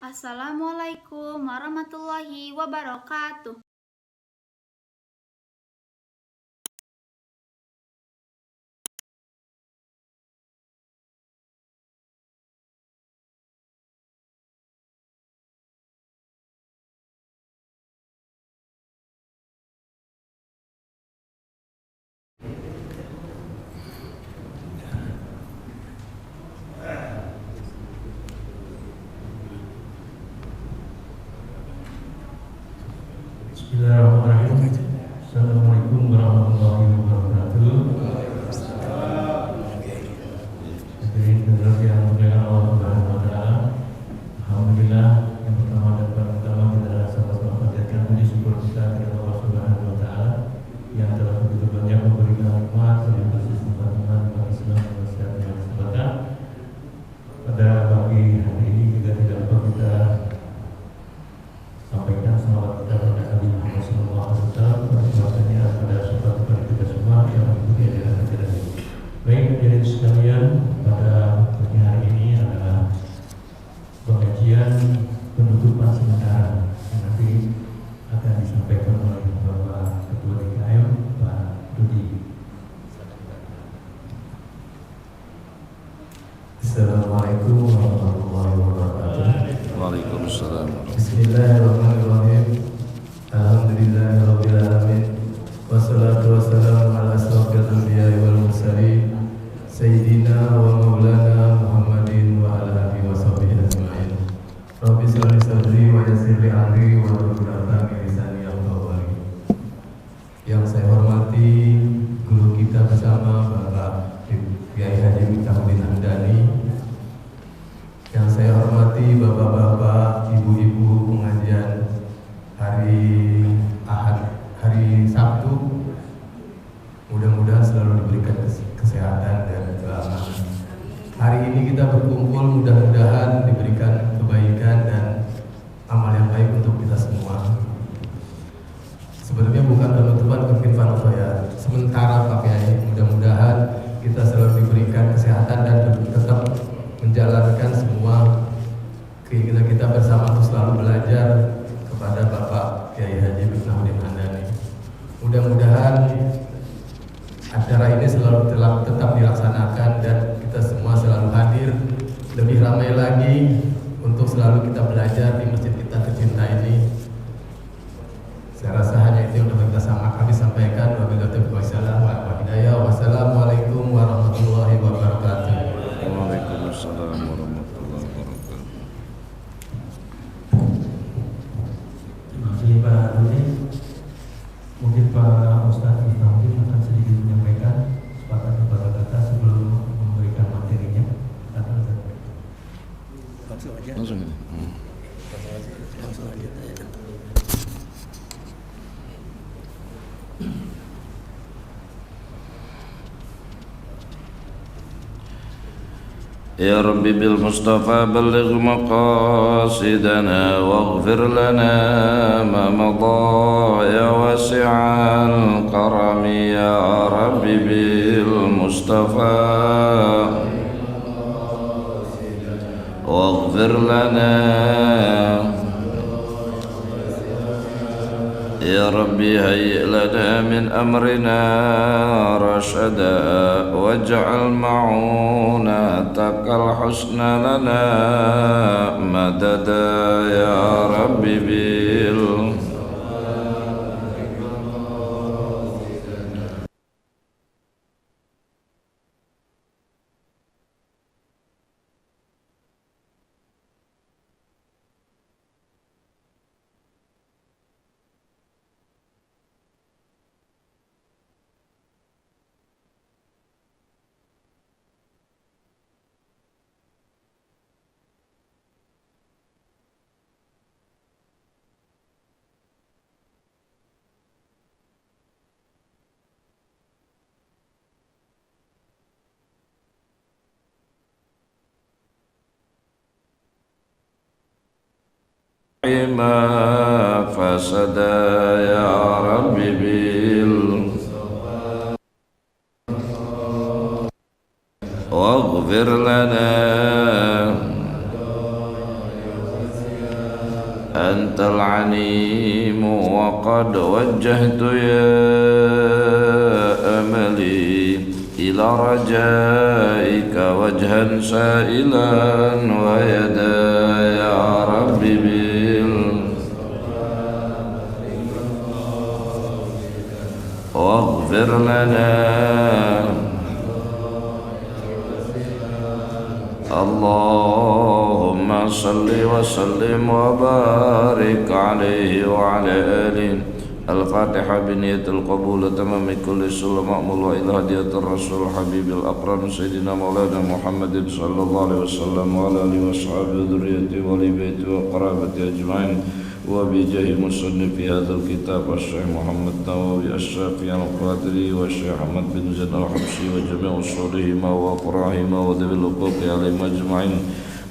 Assalamualaikum warahmatullahi wabarakatuh. Bismillahirrahmanirrahim. Assalamualaikum warahmatullahi wabarakatuh. Hadirin hadirat yang dimuliakan Allah Subhanahu wa taala. Alhamdulillah, yang pertama dan paling utama kita sama-sama panjatkan puji syukur kita kepada Allah Subhanahu wa taala yang telah begitu banyak memberikan nikmat dan kesempatan bagi Islam dan masyarakat yang kesempatan. Pada pagi hari ini juga tidak lupa kita sampaikan salawat kita kepada Nabi Muhammad SAW. Bahwasanya pada sifat kepada kita semua yang mengikuti ajaran kita ini. Baik, hadirin sekalian, pada pagi hari ini adalah pengajian penutupan sementara yang nanti akan disampaikan oleh Bapak Ketua DKM, Pak Dudi. Assalamualaikum warahmatullahi wabarakatuh. Waalaikumsalam. Bismillahirrahmanirrahim. Alhamdulillahirabbil alamin. Wassalatu wassalamu ala asyrofil anbiya'i wal mursalin sayyidina wa maulana Muhammadin wa ala alihi washabbihi ajmain. Rabbi shrah li sadri wa yassir li amri wa hlul 'uqdatam min lisani yafqahu qawli. Yang saya hormati guru kita bersama Bapak Kiai Haji Miftahudin Hamdani. Yang saya hormati bapak-bapak, ibu-ibu pengajian hari Ahad, hari Sabtu. Mudah-mudahan selalu diberikan kesehatan dan keamanan. Hari ini kita berkumpul, mudah-mudahan diberikan kebaikan dan amal yang baik untuk kita semua. Sebenarnya bukan penutupan kemungkinan saya sementara Pak Kiai. Mudah-mudahan kita selalu diberikan kesehatan dan tetap menjalankan semua keinginan kita bersama untuk selalu belajar kepada Bapak Kiai Haji Miftahudin Hamdani. Mudah-mudahan acara ini selalu tetap dilaksanakan dan kita semua selalu hadir, lebih ramai lagi untuk selalu kita belajar di masjid kita tercinta ini. Saya rasa hanya itu yang dapat kami sampaikan. Wassalamualaikum warahmatullahi wabarakatuh. Waalaikumsalam warahmatullahi wabarakatuh. Terima kasih Pak Dudi. Mungkin Pak Ustadz Miftahudin akan sedikit menyampaikan sepatah kepada kata sebelum memberikan materinya. Langsung aja. يا رب بالمصطفى بلغ مقاصدنا واغفر لنا ما مضى يا واسع الكرم يا رب بالمصطفى واغفر لنا يا ربي هيئ لنا من أمرنا رشدا واجعل معونتك الحسنى لنا مددا يا ربي ما فسد يا ربي واغفر لنا العنيم وقد وجهت يا أملي إلى رجائك وجها سائلا ويدا يا ربي واغفر لنا اللهم صل وسلم وبارك عليه وعلى آله. الفاتحة بنية القبول تمام كل سل مأمول وإلى هدية الرسول حبيب الأكرم سيدنا مولانا محمد صلى الله عليه وسلم وعلى آله وصحبه وذريته ولبيته وقرابته أجمعين وبجاه مصنف في هذا الكتاب الشيخ محمد النووي الشافعي القادري والشيخ أحمد بن زيد الحبشي وجميع أصولهما وفرعهما وذوي الحقوق عليهم أجمعين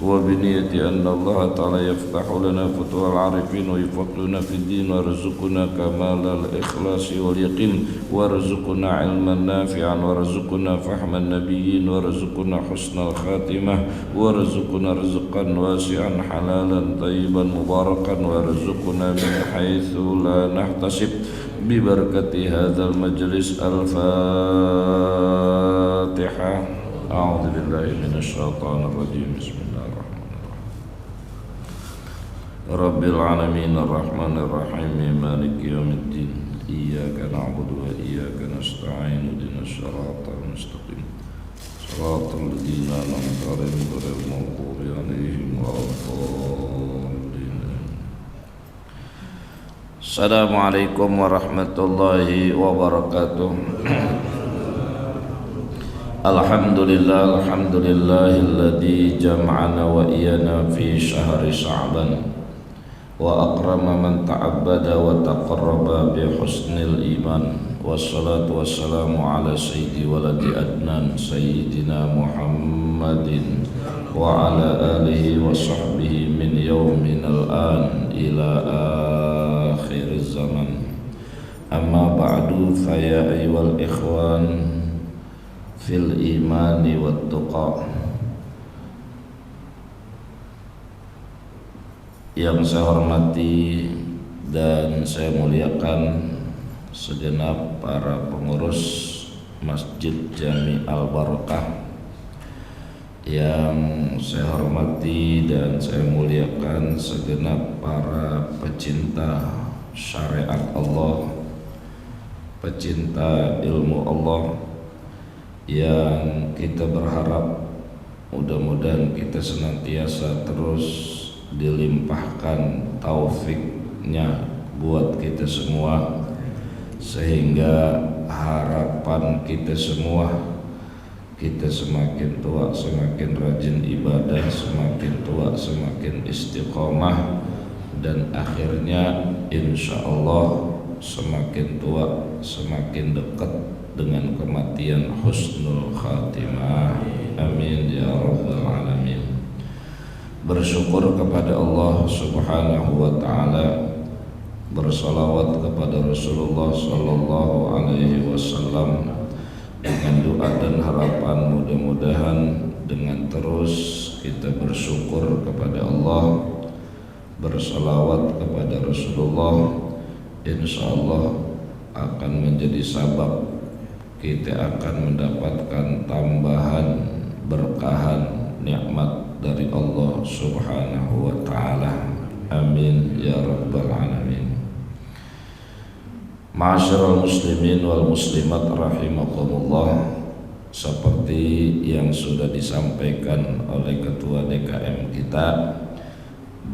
وبنية أن الله تعالى يفتح لنا فتوح العارفين ويفقهنا في الدين ويرزقنا كمال الإخلاص واليقين ويرزقنا علما نافعا ويرزقنا فهم النبيين ويرزقنا حسن الخاتمة ويرزقنا رزقا واسعا حلالا طيبا مباركا ويرزقنا من حيث لا نحتسب ببركة هذا المجلس. الفاتحة. أعوذ بالله من الشيطان الرجيم. بسم الله الرحمن الرحيم. رب العالمين الرحمن الرحيم مالك يوم الدين إياك نعبد وإياك نستعين اهدنا الصراط المستقيم صراط الذين أنعمت عليهم غير المغضوب عليهم ولا الضالين. السلام عليكم ورحمة الله وبركاته. Alhamdulillah, alhamdulillahilladzi jam'ana wa iyana fi syahri Sya'ban wa akrama man ta'abbada wa taqarraba bi husnil iman wassalatu wassalamu ala sayyidi waladi adnan sayyidina Muhammadin wa ala alihi wa sahbihi min yawminal an ila akhiriz zaman. Amma ba'du fa ya ayyuhal ikhwan fil imani wat tuqa. Yang saya hormati dan saya muliakan segenap para pengurus Masjid Jami Al-Barakah, yang saya hormati dan saya muliakan segenap para pecinta syariat Allah, pecinta ilmu Allah, yang kita berharap mudah-mudahan kita senantiasa terus dilimpahkan taufiknya buat kita semua, sehingga harapan kita semua, kita semakin tua semakin rajin ibadah, semakin tua semakin istiqomah, dan akhirnya insya Allah semakin tua semakin dekat dengan kematian husnul khatimah. Amin ya rabbal alamin. Bersyukur kepada Allah subhanahu wa ta'ala, bersalawat kepada Rasulullah sallallahu alaihi wasallam, dengan doa dan harapan mudah-mudahan dengan terus kita bersyukur kepada Allah, bersalawat kepada Rasulullah, insyaallah akan menjadi sabab kita akan mendapatkan tambahan berkahan nikmat dari Allah subhanahu wa ta'ala. Amin ya rabbal alamin. Ma'asyiral muslimin wal muslimat rahimakumullah, seperti yang sudah disampaikan oleh ketua DKM kita,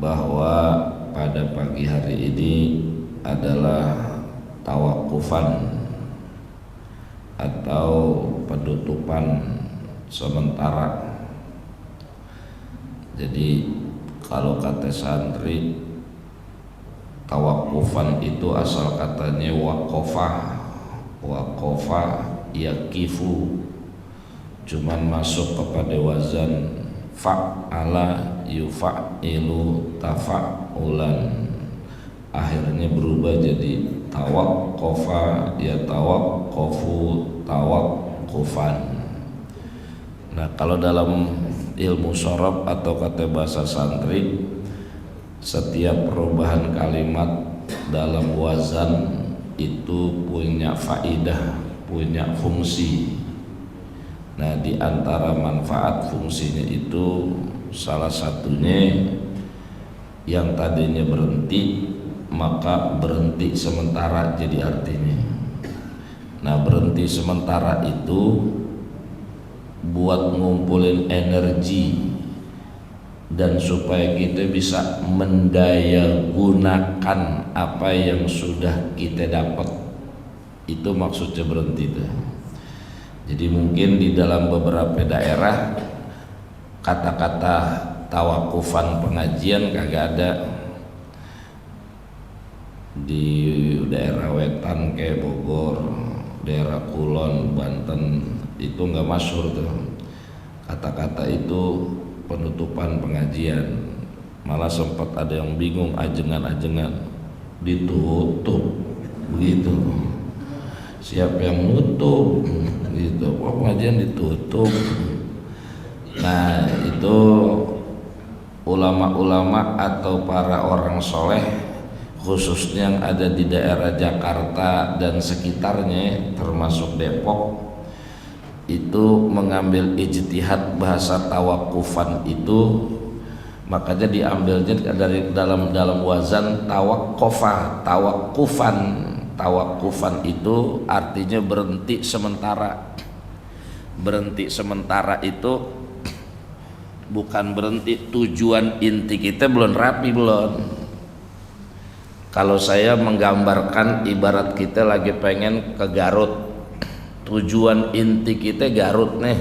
bahwa pada pagi hari ini adalah tawakufan atau penutupan sementara. Jadi kalau kata santri, tawakufan itu asal katanya waqafah, waqafah yaqifu, cuman masuk kepada wazan fa'ala yufa'ilu tafa'ulan, akhirnya berubah jadi tawaqqafa yatawaqqafu tawaqqufan. Nah, kalau dalam ilmu sorof atau kata bahasa santri, setiap perubahan kalimat dalam wazan itu punya faidah, punya fungsi. Nah, di antara manfaat fungsinya itu salah satunya yang tadinya berhenti maka berhenti sementara jadi artinya. Nah, berhenti sementara itu buat ngumpulin energi dan supaya kita bisa mendaya gunakan apa yang sudah kita dapat. Itu maksudnya berhenti itu. Jadi mungkin di dalam beberapa daerah kata-kata tawakufan pengajian kagak ada. Di daerah wetan kayak Bogor, daerah Kulon, Banten itu nggak masyhur tuh kata-kata itu penutupan pengajian. Malah sempat ada yang bingung, ajengan-ajengan ditutup begitu. Siapa yang nutup gitu? Pengajian ditutup. Nah, itu ulama-ulama atau para orang soleh khususnya yang ada di daerah Jakarta dan sekitarnya termasuk Depok itu mengambil ijtihad bahasa tawakufan itu, makanya diambilnya dari dalam wazan tawakufan itu artinya berhenti sementara. Berhenti sementara itu bukan berhenti, tujuan inti kita belum rapi belum. Kalau saya menggambarkan ibarat kita lagi pengen ke Garut, tujuan inti kita Garut nih,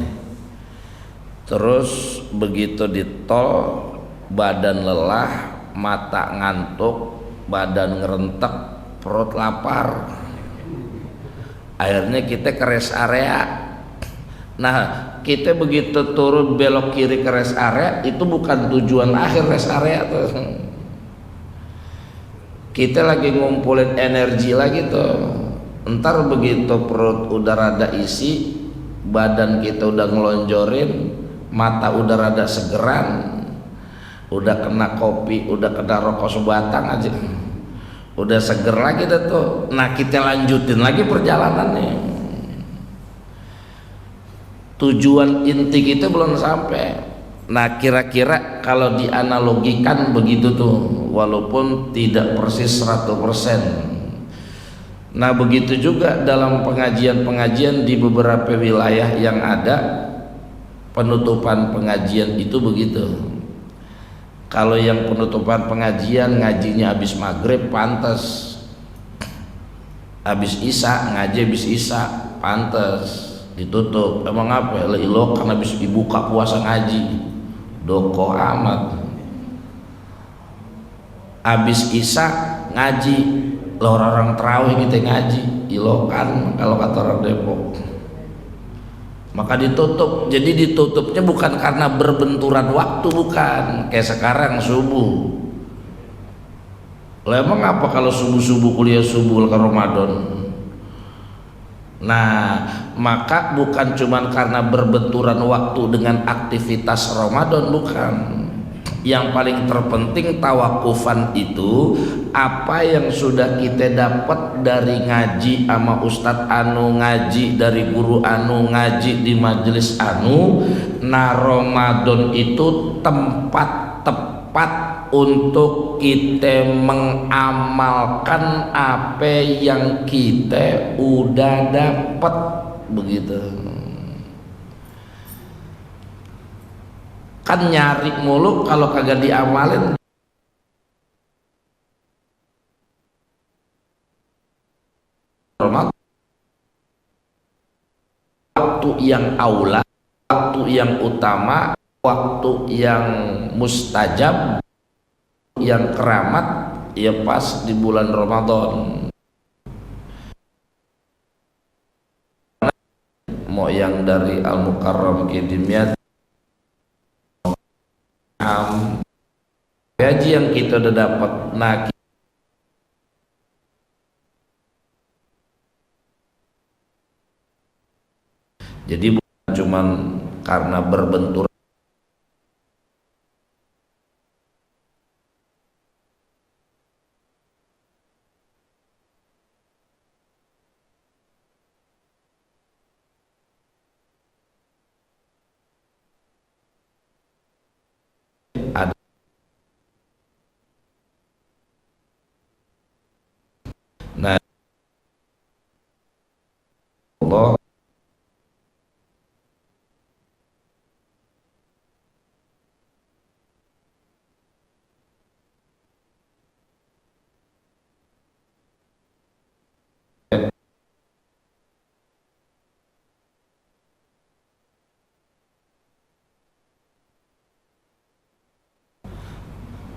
terus begitu di tol badan lelah, mata ngantuk, badan ngerentek, perut lapar, akhirnya kita ke rest area. Nah, kita begitu turun belok kiri ke rest area itu bukan tujuan akhir rest area tuh. Kita lagi ngumpulin energi lagi tuh. Entar begitu perut udah rada isi, badan kita udah ngelonjorin, mata udah rada segeran, udah kena kopi, udah kena rokok sebatang aja, udah seger lagi dah tuh. Nah, kita lanjutin lagi perjalanannya. Tujuan inti kita belum sampai. Nah, kira-kira kalau dianalogikan begitu tuh, walaupun tidak persis 100%. Nah, begitu juga dalam pengajian-pengajian di beberapa wilayah yang ada, penutupan pengajian itu begitu. Kalau yang penutupan pengajian ngajinya habis maghrib pantas, habis isya ngaji habis isya pantas ditutup. Emang apa? Lo karena habis dibuka puasa ngaji, doko amat. Habis isya ngaji, lo orang terawih kita ngaji, ilokan kalau kata orang Depok. Maka ditutup. Jadi ditutupnya bukan karena berbenturan waktu, bukan kayak sekarang subuh. Lah emang apa kalau subuh kuliah subuh ke Ramadan? Nah, maka bukan cuman karena berbenturan waktu dengan aktivitas Ramadan, bukan. Yang paling terpenting tawakufan itu apa yang sudah kita dapat dari ngaji sama Ustadz anu, ngaji dari guru anu, ngaji di majelis anu. Nah, Ramadan itu tempat tepat untuk kita mengamalkan apa yang kita udah dapat, begitu. Kan nyari mulu kalau kagak diamalin. Waktu yang aula, waktu yang utama, waktu yang mustajab, yang keramat ya pas di bulan Ramadan. Mau yang dari Al-Mukarram ke Dimyat, gaji yang kita udah dapat. Nah, jadi bukan cuman karena berbentur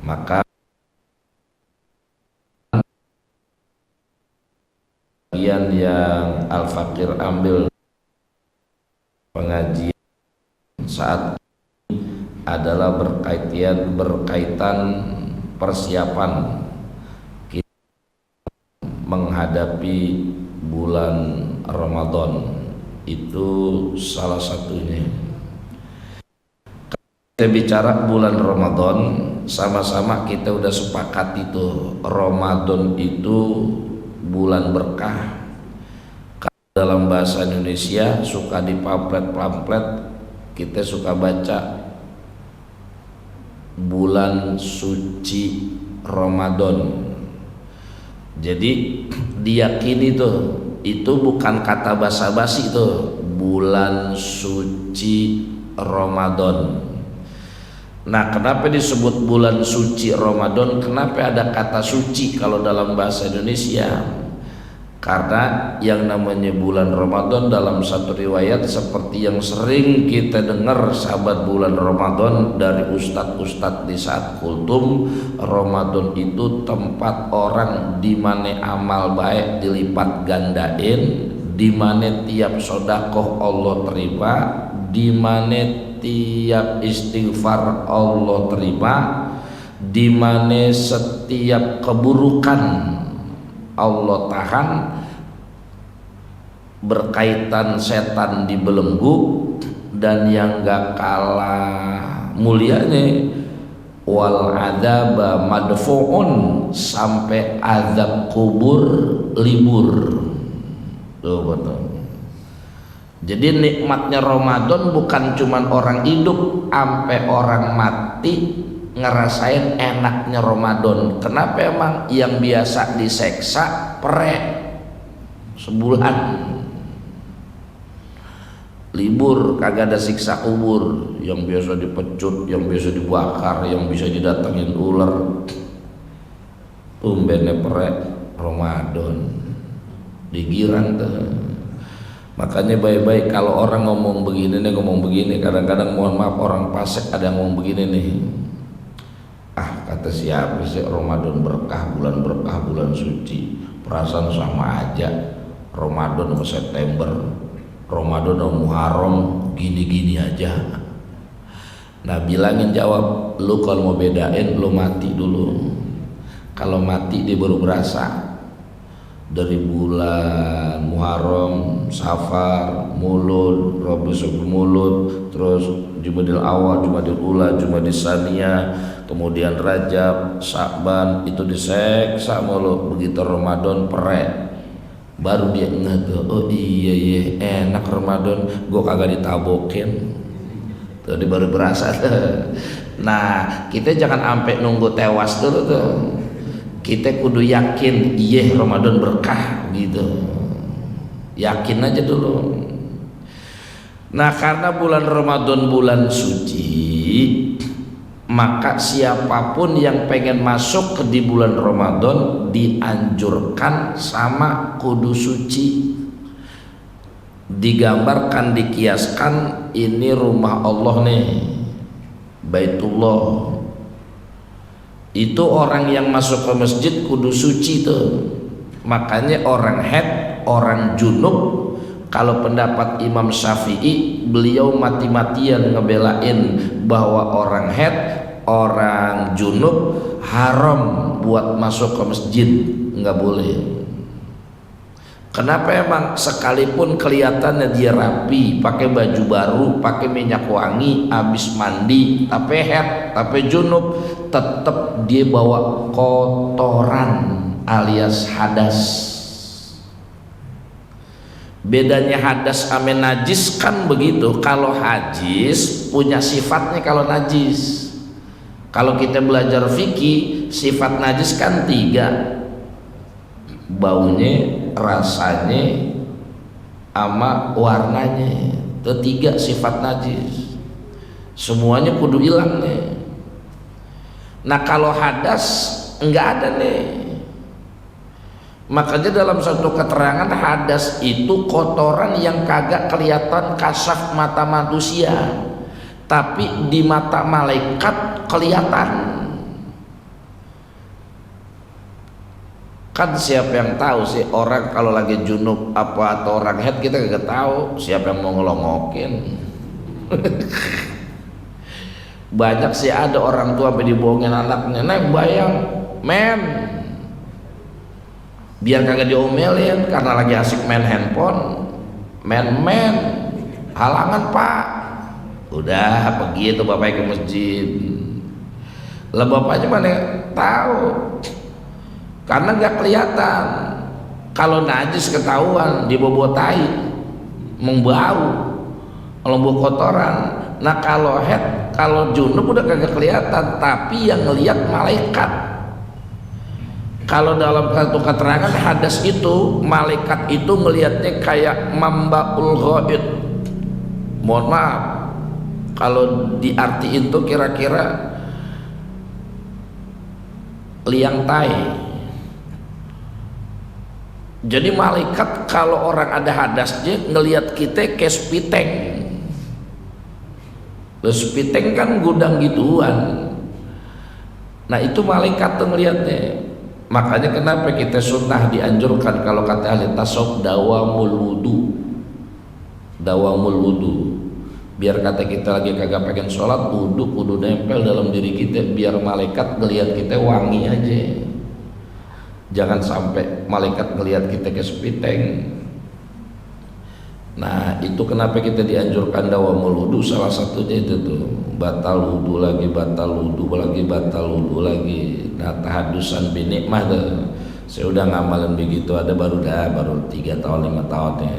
Maka bagian yang Al-Fakir ambil pengajian saat ini adalah berkaitan persiapan kita menghadapi bulan Ramadan. Itu salah satunya. Kita bicara bulan Ramadan, sama-sama kita udah sepakat itu Ramadan itu bulan berkah. Dalam bahasa Indonesia suka di pamflet-pamflet kita suka baca bulan suci Ramadan. Jadi diyakini tuh itu bukan kata basa-basi tuh, bulan suci Ramadan. Nah, kenapa disebut bulan suci Ramadan? Kenapa ada kata suci kalau dalam bahasa Indonesia? Karena yang namanya bulan Ramadan dalam satu riwayat seperti yang sering kita dengar sahabat bulan Ramadan dari ustadz-ustadz di saat kultum, Ramadan itu tempat orang di mana amal baik dilipat gandain, di mana tiap sodakoh Allah terima, di mana tiap istighfar Allah terima, di mana setiap keburukan Allah tahan, berkaitan setan dibelenggu, dan yang gak kalah mulianya wal adzaba madfuun, sampai azab kubur libur. Tuh betul. Jadi nikmatnya Ramadan bukan cuman orang hidup, sampai orang mati ngerasain enaknya Ramadan. Kenapa emang? Yang biasa diseksa perek sebulan libur, kagak ada siksa kubur. Yang biasa dipecut, yang biasa dibakar, yang bisa didatengin ular, tumbennya perek Ramadan digirang tuh. Makanya baik-baik kalau orang ngomong begini nih, ngomong begini, kadang-kadang mohon maaf orang fasik ada yang ngomong begini nih, kata siapa sih Ramadan berkah, bulan suci, perasaan sama aja Ramadan sama September, Ramadan sama Muharram gini-gini aja. Nah, bilangin, jawab, lu kalau mau bedain lu mati dulu. Kalau mati dia baru berasa. Dari bulan Muharram, Safar, Mulud, Rabiul Mulud, terus Jumadil Awal, Jumadil Ula, Jumadil Saniyah, kemudian Rajab, Sya'ban, itu diseksa mulu. Begitu Ramadan perek, baru dia ngeh tuh, oh iya enak Ramadan, gua kagak ditabokin. Tadi baru berasa tuh. Nah, kita jangan sampai nunggu tewas dulu tuh. Kita kudu yakin, iya Ramadan berkah gitu. Yakin aja dulu. Nah, karena bulan Ramadan bulan suci, maka siapapun yang pengen masuk ke di bulan Ramadan dianjurkan sama kudu suci. Digambarkan, dikiaskan, ini rumah Allah nih, Baitullah. Itu orang yang masuk ke masjid kudu suci tuh. Makanya orang haid, orang junub, kalau pendapat Imam Syafi'i, beliau mati-matian ngebelain bahwa orang haid, orang junub haram buat masuk ke masjid, nggak boleh. Kenapa emang? Sekalipun kelihatannya dia rapi, pakai baju baru, pakai minyak wangi, habis mandi, tapi haid, tapi junub, tetap dia bawa kotoran alias hadas. Bedanya hadas sama najis kan begitu. Kalau hajis punya sifatnya, kalau najis. Kalau kita belajar fikih, sifat najis kan 3. Baunya, rasanya, sama warnanya. Itu 3 sifat najis. Semuanya kudu hilang nih. Nah, kalau hadas enggak ada nih. Makanya dalam satu keterangan, hadas itu kotoran yang kagak kelihatan kasat mata manusia, tapi di mata malaikat kelihatan. Kan siapa yang tahu sih orang kalau lagi junub apa atau orang haid, kita gak tahu siapa yang mau ngelongokin. Banyak sih ada orang tua sampai dibohongin anaknya, "Neng bayang men," biar kagak diomelin karena lagi asik main handphone. Men halangan pak, udah pergi itu bapaknya ke masjid. Lah bapaknya mana tahu, karena nggak kelihatan. Kalau najis ketahuan, dia bawa tai, membau, kalau bawa kotoran. Nah kalau head, kalau junub udah kagak kelihatan, tapi yang ngelihat malaikat. Kalau dalam satu keterangan hadas itu, malaikat itu ngelihatnya kayak mambaul ghaid. Mohon maaf, kalau diartiin tuh kira-kira liang tai. Jadi malaikat kalau orang ada hadasnya ngelihat kita kayak spiteng. Spiteng kan gudang gituan. Nah itu malaikat tuh ngelihatnya. Makanya kenapa kita sunnah dianjurkan kalau kata ahli tasawuf dawamul wudu, biar kata kita lagi kagak pengen sholat, kudu nempel dalam diri kita biar malaikat ngelihat kita wangi aja. Jangan sampai malaikat ngelihat kita ke spiteng. Nah itu kenapa kita dianjurkan dawamul wudu, salah satunya itu tuh, batal wudu lagi, batal wudu lagi, batal wudu lagi. Nah tahadusan binikmah tuh, saya udah ngamalin begitu, ada baru 3 tahun 5 tahun ya.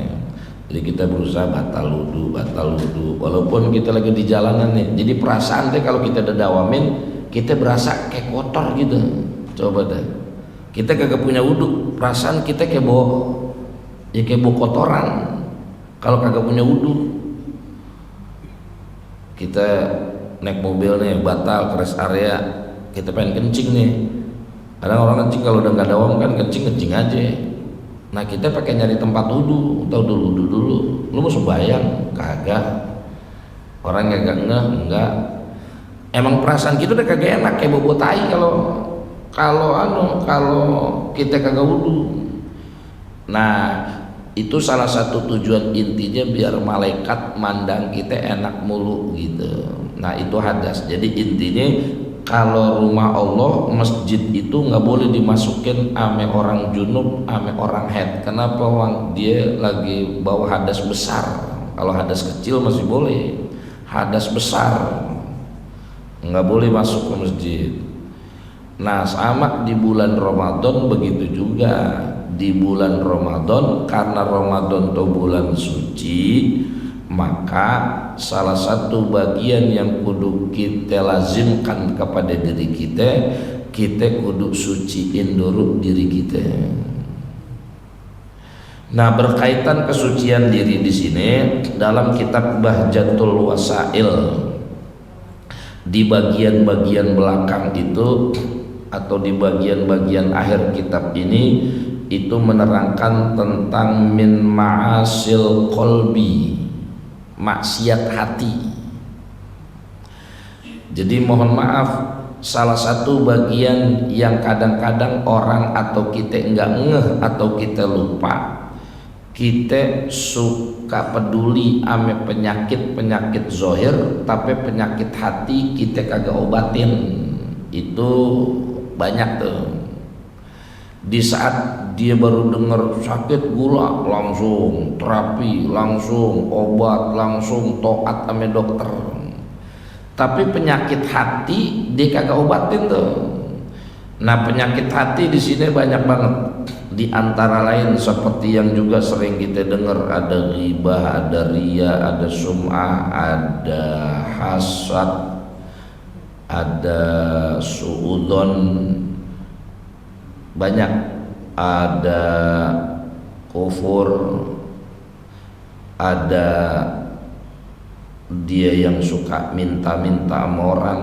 Jadi kita berusaha batal wudu, walaupun kita lagi di jalanan nih. Jadi perasaan deh kalau kita udah dawamin, kita berasa kayak kotor gitu. Coba deh, kita kagak punya wudu, perasaan kita kayak bawa kotoran. Kalau kagak punya wudu, kita naik mobil nih, batal ke rest area, kita pengen kencing nih. Kadang orang kencing kalau udah nggak dawam kan kencing aja. Nah kita pakai nyari tempat wudu, tahu wudu dulu. Lu mau sembahyang? Kagak. Orang kagak enggak. Emang perasaan kita udah kagak enak kayak bobo tai kalau kita kagak wudu. Nah itu salah satu tujuan intinya biar malaikat mandang kita enak mulu gitu. Nah itu hadas. Jadi intinya kalau rumah Allah, masjid itu nggak boleh dimasukin ame orang junub, ame orang haid. Kenapa? Dia lagi bawa hadas besar. Kalau hadas kecil masih boleh, hadas besar nggak boleh masuk ke masjid. Nah sama di bulan Ramadan begitu juga. Di bulan Ramadan, karena Ramadan itu bulan suci, maka salah satu bagian yang kudu kita lazimkan kepada diri kita kudu suciin dulu diri kita. Nah berkaitan kesucian diri di sini dalam kitab Bahjatul Wasail di bagian-bagian belakang itu atau di bagian-bagian akhir kitab ini itu menerangkan tentang min ma'asil qalbi, maksiat hati. Jadi mohon maaf, salah satu bagian yang kadang-kadang orang atau kita enggak ngeh atau kita lupa, kita suka peduli ame penyakit zohir, tapi penyakit hati kita kagak obatin. Itu banyak tuh. Di saat dia baru dengar sakit gula, langsung terapi, langsung obat, langsung toat sama dokter. Tapi penyakit hati dia kagak obatin tuh. Nah penyakit hati di sini banyak banget. Di antara lain seperti yang juga sering kita dengar, ada ghibah, ada riya, ada sum'ah, ada hasad, ada su'udon, banyak, ada kufur, ada dia yang suka minta-minta sama orang.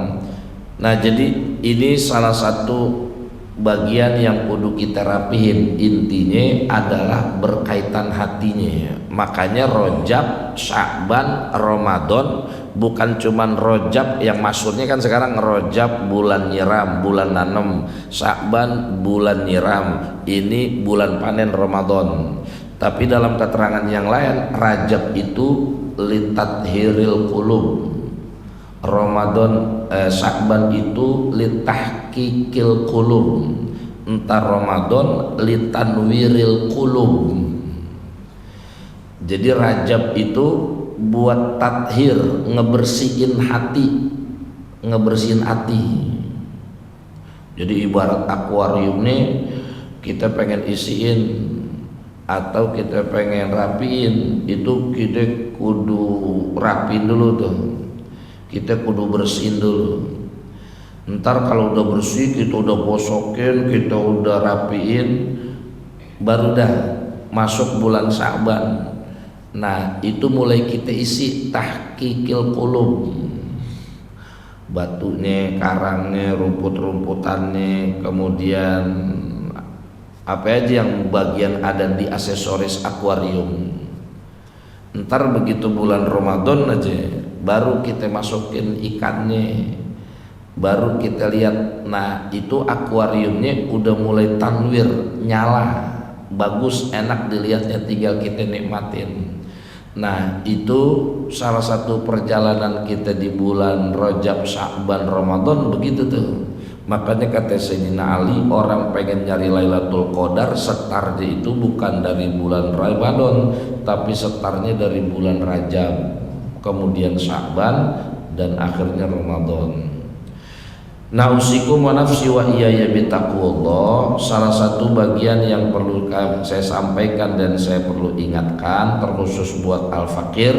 Nah jadi ini salah satu bagian yang kudu kita rapihin. Intinya adalah berkaitan hatinya. Makanya Rajab, Sya'ban, Ramadan bukan cuman Rajab yang maksudnya kan sekarang Rajab bulan nyiram, bulan nanem, Sya'ban bulan nyiram, ini bulan panen Ramadan. Tapi dalam keterangan yang lain Rajab itu litathiril qulub, Ramadan Sya'ban itu litahqiqil qulub, entar Ramadan litanwiril qulub. Jadi Rajab itu buat tathir, ngebersihin hati. Jadi ibarat akuarium nih, kita pengen isiin atau kita pengen rapiin, itu kita kudu rapiin dulu tuh, kita kudu bersihin dulu. Ntar kalau udah bersih, kita udah bosokin, kita udah rapiin, baru dah masuk bulan Sya'ban. Nah itu mulai kita isi tahqiqil qulub, batunya, karangnya, rumput-rumputannya, kemudian apa aja yang bagian ada di aksesoris akuarium. Ntar begitu bulan Ramadan aja baru kita masukin ikannya, baru kita lihat. Nah itu akuariumnya udah mulai tanwir, nyala, bagus, enak dilihatnya, tinggal kita nikmatin. Nah itu salah satu perjalanan kita di bulan Rajab, Sya'ban, Ramadan begitu tuh. Makanya kata Sayyidina Ali, orang pengen nyari Lailatul Qadar, setarnya itu bukan dari bulan Ramadan, tapi setarnya dari bulan Rajab, kemudian Sya'ban, dan akhirnya Ramadan. Nausikum wa nafsi wa iyaya bitaqwallah. Salah satu bagian yang perlu saya sampaikan dan saya perlu ingatkan, terkhusus buat al-fakir,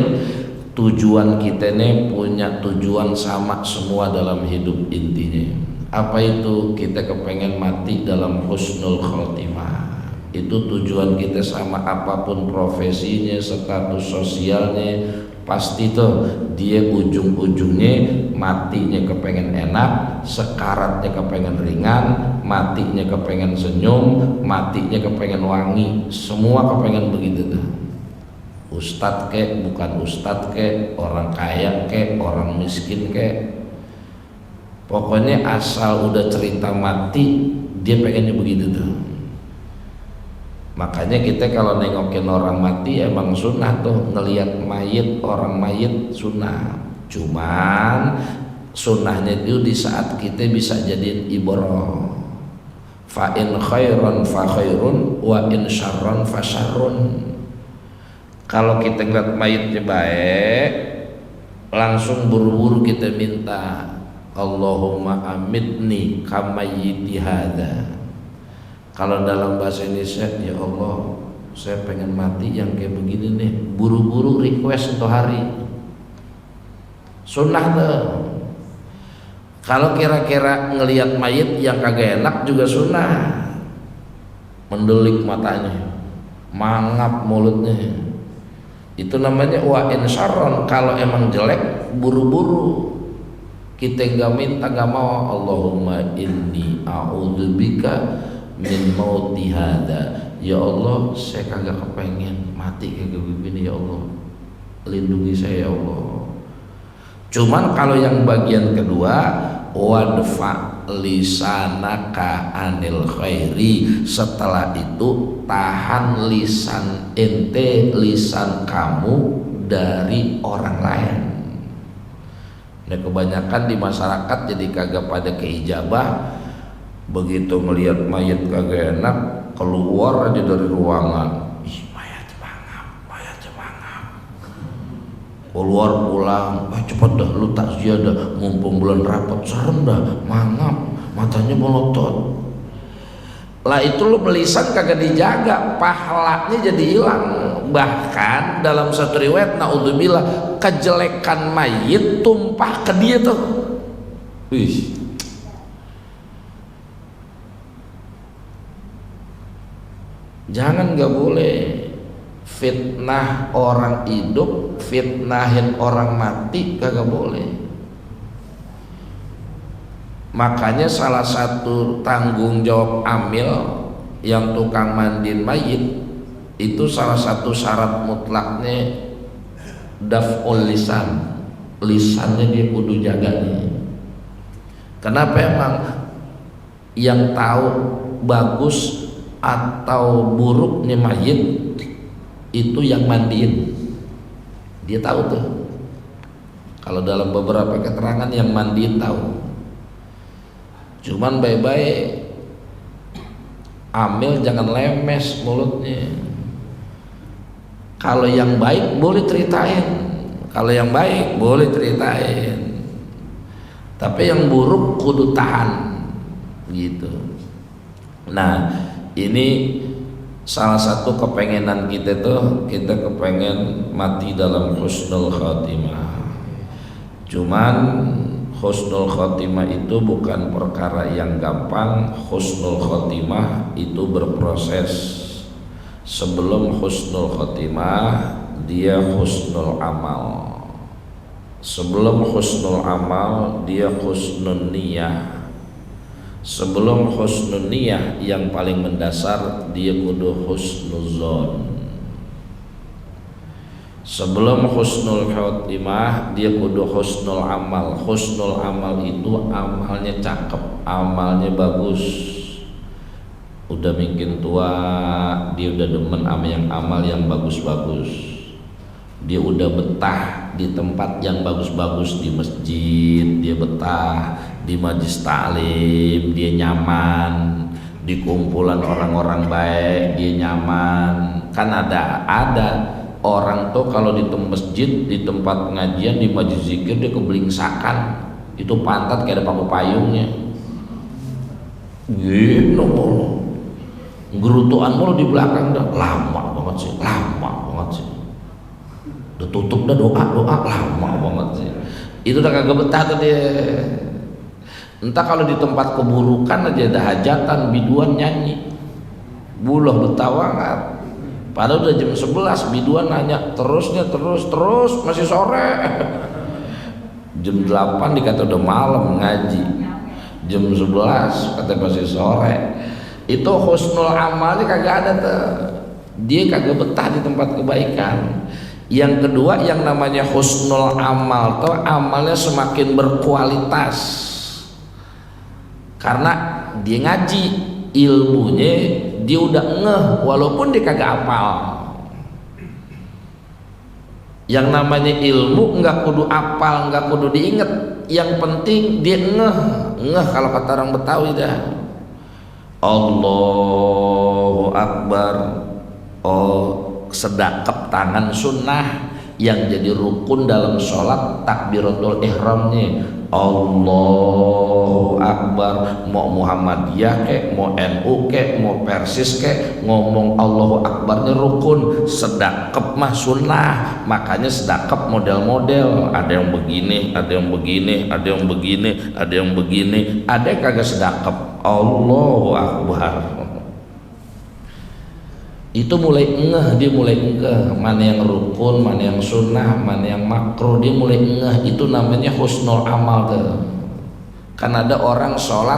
tujuan kita ini punya tujuan sama semua dalam hidup intinya. Apa itu? Kita kepengen mati dalam husnul khotimah. Itu tujuan kita sama, apapun profesinya, status sosialnya, pasti tuh dia ujung-ujungnya matinya kepengen enak, sekaratnya kepengen ringan, matinya kepengen senyum, matinya kepengen wangi, semua kepengen begitu tuh. Ustadz kek, bukan ustadz kek, orang kaya kek, orang miskin kek, pokoknya asal udah cerita mati dia pengennya begitu tuh. Makanya kita kalau nengokin orang mati emang sunnah tuh, ngelihat mayit, orang mayit sunnah. Cuman sunnahnya itu di saat kita bisa jadiin ibrah. Fa in khairan fa khairun wa in syarran fa syarrun. Kalau kita ngeliat mayitnya baik, langsung buru-buru kita minta, Allahumma amitni kamayyiti hadza. Kalau dalam bahasa Indonesia, ya Allah, saya pengen mati yang kayak begini nih, buru-buru request untuk hari. Sunnah tuh. Kalau kira-kira ngelihat mayit yang kagak enak juga sunnah. Mendelik matanya, mangap mulutnya. Itu namanya wa in syarron. Kalau emang jelek, buru-buru. Kita nggak minta, nggak mau. Allahumma inni a'udzubika min mauti hada. Ya Allah, saya kagak kepengen mati kayak begini, ya Allah, lindungi saya ya Allah. Cuman kalau yang bagian kedua, wadfa lisanaka anil khairi, setelah itu tahan lisan ente, lisan kamu dari orang lain. Nah kebanyakan di masyarakat jadi kagak pada keijabah. Begitu melihat mayat kagak enak, keluar aja dari ruangan. Ih, mayat mangap. Keluar pulang, cepet dah lu takziah dah, mumpung bulan rapat, serem dah, mangap, matanya melotot. Lah itu lu melisan kagak dijaga, pahalanya jadi hilang. Bahkan dalam satu riwayat, naudzubillah, kejelekan mayit tumpah ke dia tuh. Wih. Jangan, gak boleh fitnah orang hidup, fitnahin orang mati, kagak boleh. Makanya salah satu tanggung jawab amil yang tukang mandiin mayit itu salah satu syarat mutlaknya daf'ul lisan, lisannya dia kudu jaga nih. Kenapa emang yang tahu bagus atau buruknya mayit itu yang mandiin, dia tahu tuh. Kalau dalam beberapa keterangan yang mandiin tahu. Cuman baik-baik amil jangan lemes mulutnya. Kalau yang baik boleh ceritain, kalau yang baik boleh ceritain, tapi yang buruk kudu tahan gitu. Nah ini salah satu kepengenan kita tuh, kita kepengen mati dalam husnul khotimah. Cuman husnul khotimah itu bukan perkara yang gampang. Husnul khotimah itu berproses. Sebelum husnul khotimah dia husnul amal. Sebelum husnul amal dia husnul niyah. Sebelum husnul niyah yang paling mendasar dia kudu husnuzon. Sebelum husnul khotimah dia kudu husnul amal. Husnul amal itu amalnya cakep, amalnya bagus. Udah mungkin tua, dia udah demen sama yang amal yang bagus-bagus. Dia udah betah di tempat yang bagus-bagus, di masjid dia betah, di majlis taklim dia nyaman, di kumpulan orang-orang baik dia nyaman. Kan ada orang tuh kalau di masjid, di tempat pengajian, di majlis zikir dia keblingsakan, itu pantat kayak ada paku payungnya gitu, gerutuan mulu di belakang dah, lama banget sih, udah tutup dah doa lama banget sih, itu udah kagak betah tuh dia. Entah kalau di tempat keburukan aja ada hajatan, biduan nyanyi buloh betah banget. Padahal udah jam 11, biduan nanya terus masih sore. Jam 8 dikata udah malam ngaji, jam 11 kata masih sore. Itu husnul amalnya kagak ada tuh, dia kagak betah di tempat kebaikan. Yang kedua yang namanya husnul amal tuh amalnya semakin berkualitas karena dia ngaji, ilmunya dia udah ngeh walaupun dia kagak hafal. Yang namanya ilmu nggak kudu hafal, nggak kudu diinget, yang penting dia ngeh kalau kata orang Betawi dah. Allahu Akbar. Oh, sedekap tangan sunnah yang jadi rukun dalam sholat takbiratul ihramnya. Allahu Akbar. Mau Muhammadiyah kek, mau NU kek, mau Persis kek, ngomong Allahu Akbarnya rukun. Sedekap mah sunnah. Makanya sedekap model-model, ada yang begini, ada yang begini, ada yang begini, ada yang begini. Ada yang kagak sedekap Allahu Akbar. Itu mulai dia mulai ngeh mana yang rukun, mana yang sunnah, mana yang makruh, dia mulai ngeh. Itu namanya husnul amal tuh. Kan ada orang sholat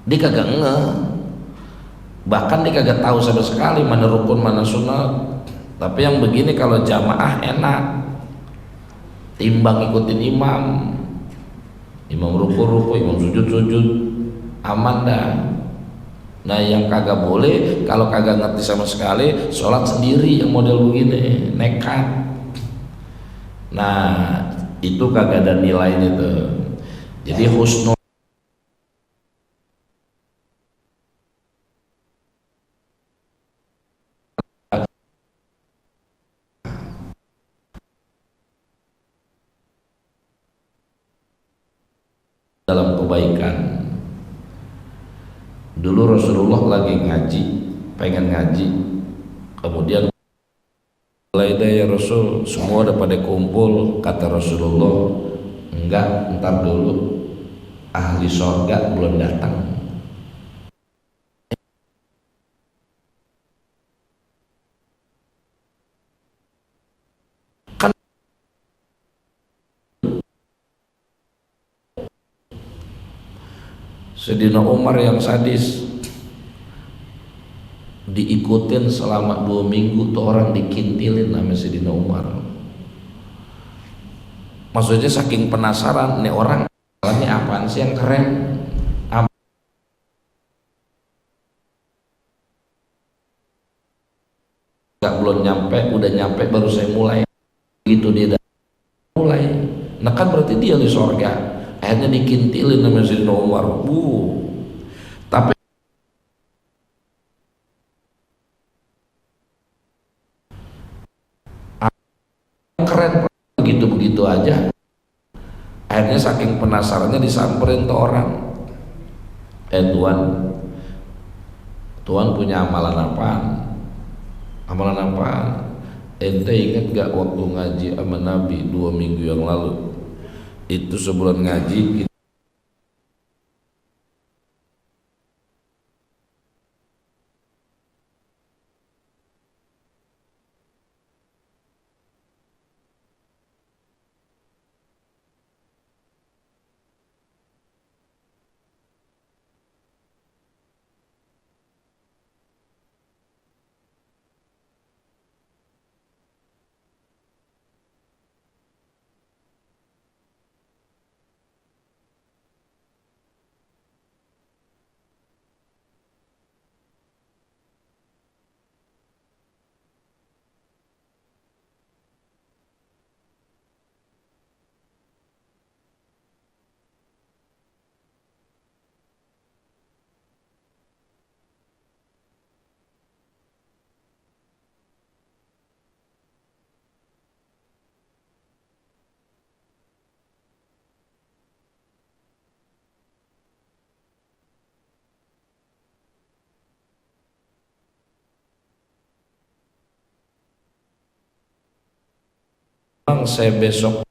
dia kagak ngeh, bahkan dia kagak tahu sama sekali mana rukun mana sunnah. Tapi yang begini kalau jamaah enak, timbang ikutin imam ruku, imam sujud, aman dah. Nah yang kagak boleh, kalau kagak ngerti sama sekali, sholat sendiri yang model begini, nekat. Nah itu kagak ada nilainya tuh. Jadi husnul dalam kebaikan. Dulu Rasulullah lagi ngaji, pengen ngaji, kemudian mulai deh ya Rasul, semua udah pada kumpul. Kata Rasulullah, enggak, ntar dulu, ahli sorga belum datang. Kan Sayyidina Umar yang sadis diikutin selama 2 minggu tuh orang dikintilin namanya Sayyidina Umar. Maksudnya saking penasaran nih orang ini apaan sih yang keren. Gak belum nyampe, udah nyampe baru saya mulai. Gitu dia mulai. Nah kan berarti dia di sorga. Akhirnya dikintilin sama Sayyidina Umar. Tapi keren begitu-begitu aja. Akhirnya saking penasarannya disamperin tuh orang. Tuhan punya amalan apaan? Amalan apaan? Ente ingat gak waktu ngaji sama Nabi 2 minggu yang lalu? Itu sebulan ngaji saya besok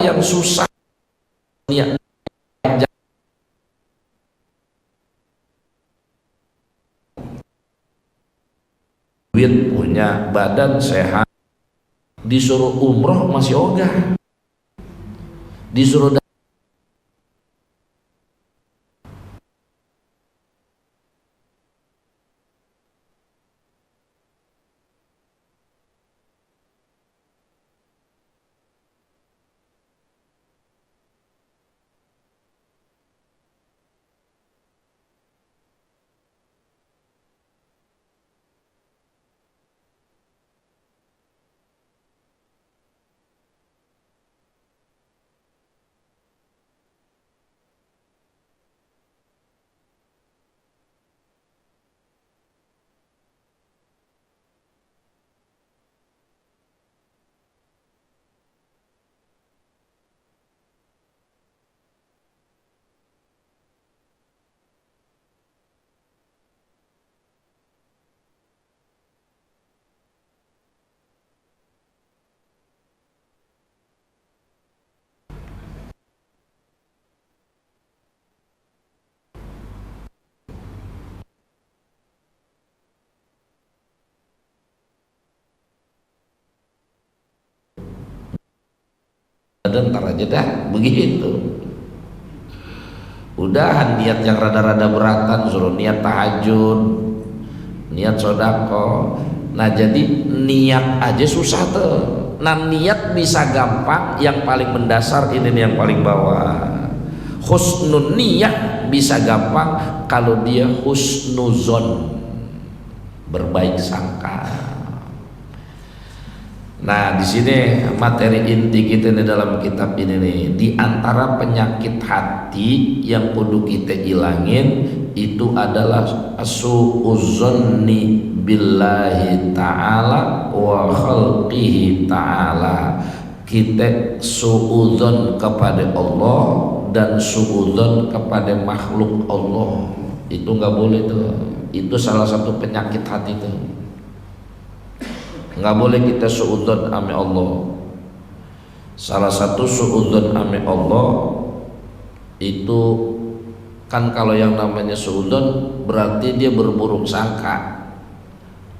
yang susah niat duit punya badan sehat disuruh umroh masih ogah disuruh dan ntar aja dah begitu. Udah niat yang rada-rada beratan suruh niat tahajud, niat sodako. Nah jadi niat aja susah tuh. Nah niat bisa gampang, yang paling mendasar ini nih yang paling bawah. Husnun niat bisa gampang kalau dia husnuzon, berbaik sangka. Nah, di sini materi inti kita di dalam kitab ini nih, di antara penyakit hati yang kudu kita ilangin itu adalah su'udzonni billahi ta'ala wa khalqihi ta'ala. Kita suudzon kepada Allah dan suudzon kepada makhluk Allah, itu nggak boleh tuh. Itu salah satu penyakit hati tuh. Nggak boleh kita suudzon ame Allah. Salah satu suudzon ame Allah itu kan, kalau yang namanya suudzon berarti dia berburuk sangka.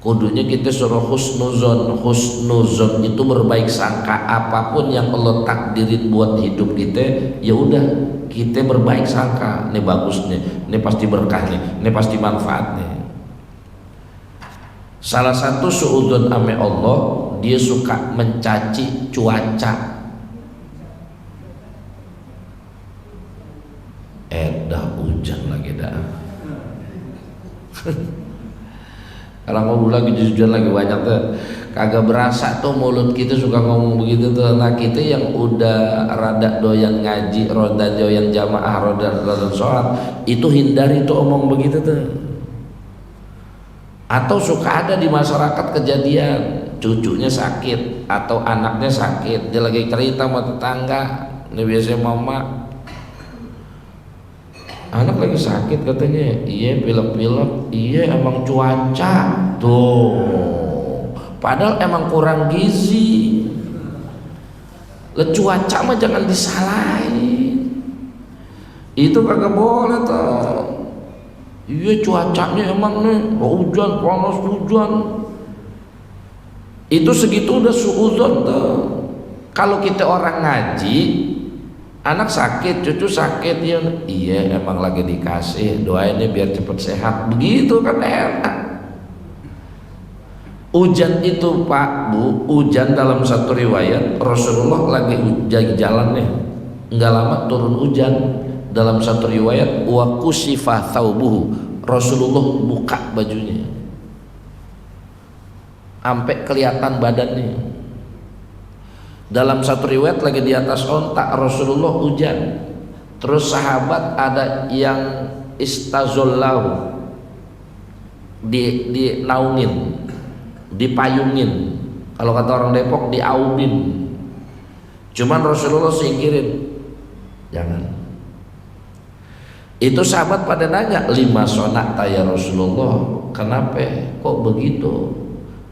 Kudunya kita suruh husnuzon. Husnuzon itu berbaik sangka, apapun yang Allah takdirin buat hidup kita, ya udah kita berbaik sangka. Ini bagus nih, ini pasti berkah nih, ini pasti manfaat nih. Salah satu suudzon ame Allah, dia suka mencaci cuaca. Dah hujan lagi dah. Kalau ngomong lagi hujan lagi banyak tuh, kagak berasa tuh mulut kita suka ngomong begitu tuh. Nah, kita yang udah rada doyan ngaji, roda doyan jamaah, roda sholat, itu hindari tuh omong begitu tuh. Atau suka ada di masyarakat kejadian cucunya sakit atau anaknya sakit, dia lagi cerita sama tetangga, ini biasanya mama, anak lagi sakit katanya, iya pilek-pilek, iya emang cuaca tuh, padahal emang kurang gizi. Cuaca mah jangan disalahin, itu kagak boleh tuh. Iya cuacanya emang nih hujan, panas hujan, itu segitu udah suudzon tuh. Kalau kita orang ngaji, anak sakit, cucu sakit, ya iya emang lagi dikasih, doainnya biar cepet sehat, begitu kan enak. Hujan itu Pak Bu, hujan dalam satu riwayat Rasulullah lagi jalan nih, nggak lama turun hujan. Dalam satu riwayat wa kusifa thawbuhu, Rasulullah buka bajunya sampai kelihatan badannya. Dalam satu riwayat lagi di atas ontak Rasulullah hujan, terus sahabat ada yang istazollahu, di naungin, dipayungin, kalau kata orang Depok diaubin. Cuman Rasulullah singkirin, jangan. Itu sahabat pada nanya, lima sonata ya Rasulullah, kenapa kok begitu?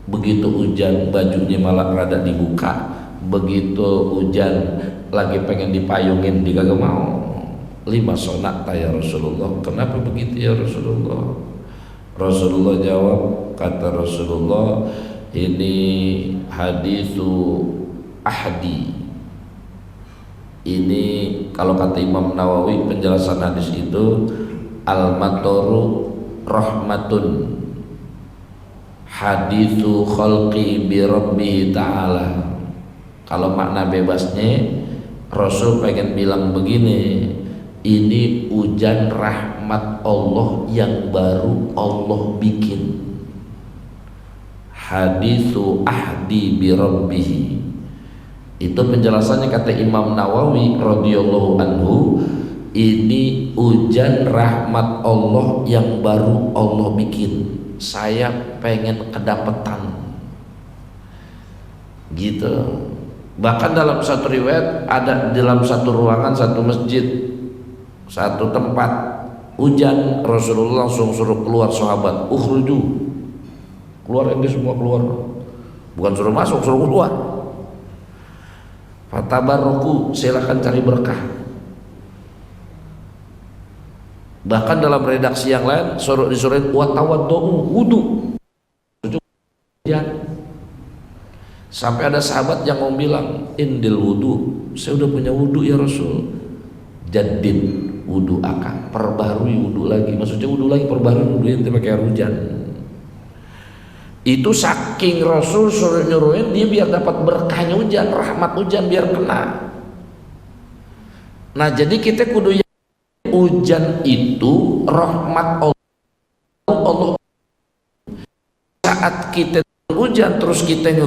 Begitu hujan bajunya malah rada dibuka, begitu hujan lagi pengen dipayungin dia kagak mau. Lima sonata ya Rasulullah, kenapa begitu ya Rasulullah? Rasulullah jawab, kata Rasulullah, ini hadisu ahdi. Ini kalau kata Imam Nawawi penjelasan hadis itu, al-matoru rahmatun, hadisu khalqi bi rabbi ta'ala. Kalau makna bebasnya Rasul pengen bilang begini, ini hujan rahmat Allah yang baru Allah bikin. Hadisu ahdi bi rabbihi, itu penjelasannya kata Imam Nawawi radhiyallahu anhu, ini hujan rahmat Allah yang baru Allah bikin, saya pengen kedapetan gitu. Bahkan dalam satu riwayat ada dalam satu ruangan, satu masjid, satu tempat hujan, Rasulullah langsung suruh keluar sahabat, ukhruju, keluar, ini semua keluar, bukan suruh masuk, suruh keluar. Fatabarruku, silakan cari berkah. Bahkan dalam redaksi yang lain disuruh watawaddu, wudu. Sampai ada sahabat yang mau bilang, indil wudu, saya udah punya wudu ya Rasul. Jaddid wudu akak, perbarui wudu lagi. Maksudnya wudu lagi, perbarui wudu yang pakai air hujan. Itu saking Rasul suruh nyuruhin dia biar dapat berkahnya hujan, rahmat hujan biar kena. Nah jadi kita kudu hujan itu rahmat Allah. Saat kita hujan terus kita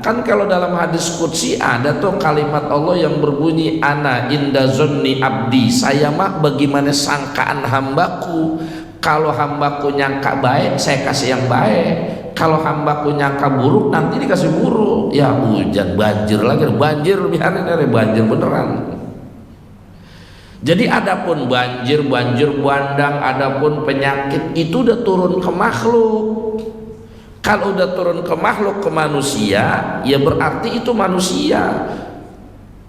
kan kalau dalam hadis qudsi ada tuh kalimat Allah yang berbunyi ana inda zonni abdi, saya mah bagaimana sangkaan hambaku. Kalau hambaku nyangka baik, saya kasih yang baik. Kalau hambaku nyangka buruk, nanti dikasih buruk. Ya hujan, banjir lagi, banjir biarin dari banjir beneran. Jadi adapun banjir bandang, adapun penyakit itu udah turun ke makhluk. Kalau udah turun ke makhluk, ke manusia, ya berarti itu manusia.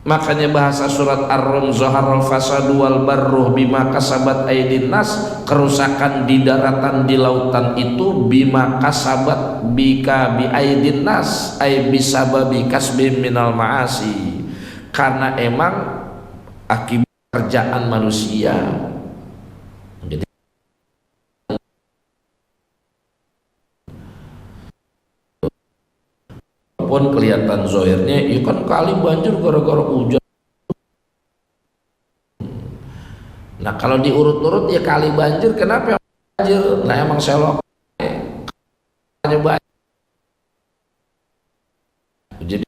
Makanya bahasa surat Ar-Rum, zaharal fasadu wal barruh bima kasabat aydin nas, kerusakan di daratan di lautan itu bima kasabat bika bi aydin nas, ay bisababi kasbim minal ma'asi, karena emang akibat kerjaan manusia. Jadi pun kelihatan zohirnya, ya kan kali banjir gara-gara hujan. Nah kalau diurut-urut ya kali banjir, kenapa banjir? Nah emang selok banjir. Jadi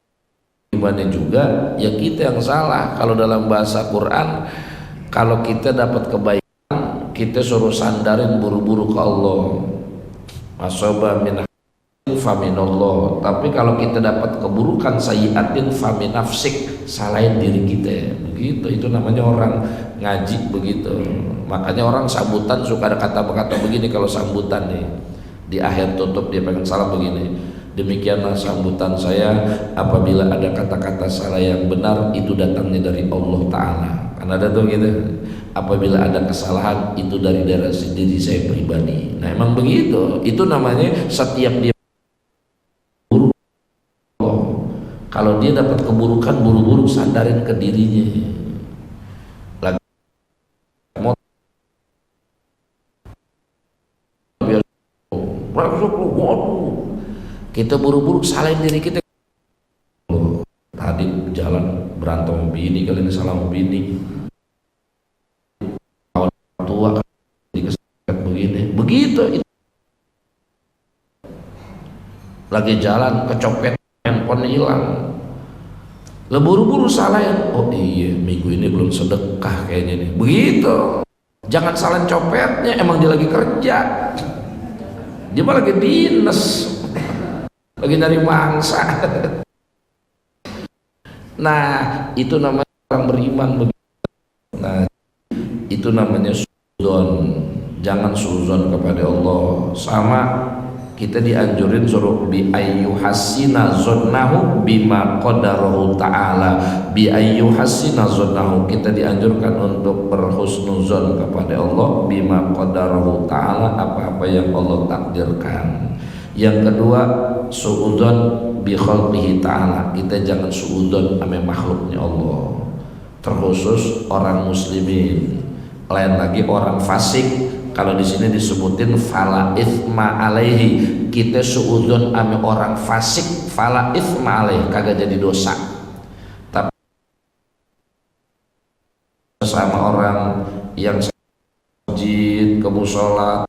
gimana juga ya kita yang salah. Kalau dalam bahasa Quran, kalau kita dapat kebaikan, kita suruh sandarin buru-buru ke Allah. Asoba min faminallah. Tapi kalau kita dapat keburukan sayyiatin faminafsik, salahin diri kita. Begitu, itu namanya orang ngaji begitu. Makanya orang sambutan suka ada kata-kata begini kalau sambutan nih. Di akhir tutup dia pengen salam begini. Demikianlah sambutan saya, apabila ada kata-kata salah yang benar itu datangnya dari Allah Ta'ala. Kan ada tuh gitu. Apabila ada kesalahan itu dari diri saya pribadi. Nah emang begitu. Itu namanya setiap dia kalau dia dapat keburukan, buru-buru sandarin ke dirinya. Lagi kita buru-buru salahin diri kita. Tadi jalan berantem sama bini, kali ini salah sama bini. Kawan tua dikeset begini, begitu. Lagi jalan kecopet, handphone hilang, lah buru-buru salahin. Oh iya, minggu ini belum sedekah kayaknya nih. Begitu. Jangan salahin copetnya, emang dia lagi kerja. Dia mah lagi dinas, lagi nyari mangsa. Nah, itu namanya orang beriman begitu. Nah, itu namanya suudzon. Jangan suudzon kepada Allah. Sama kita dianjurin suruh bi ayyuhassina zonnahu bima qadarahu ta'ala. Bi ayyuhassina zonnahu, kita dianjurkan untuk berhusnuzon kepada Allah bima qadarahu ta'ala, apa-apa yang Allah takdirkan. Yang kedua, suudzon bi khalqihi ta'ala, kita jangan suudzon sama makhluknya Allah, terkhusus orang muslimin. Lain lagi orang fasik. Kalau di sini disebutin fala itsma alaihi, kita suudzon ame orang fasik, fala itsma alaihi, kagak jadi dosa. Tapi sama orang yang masjid, ke mushola,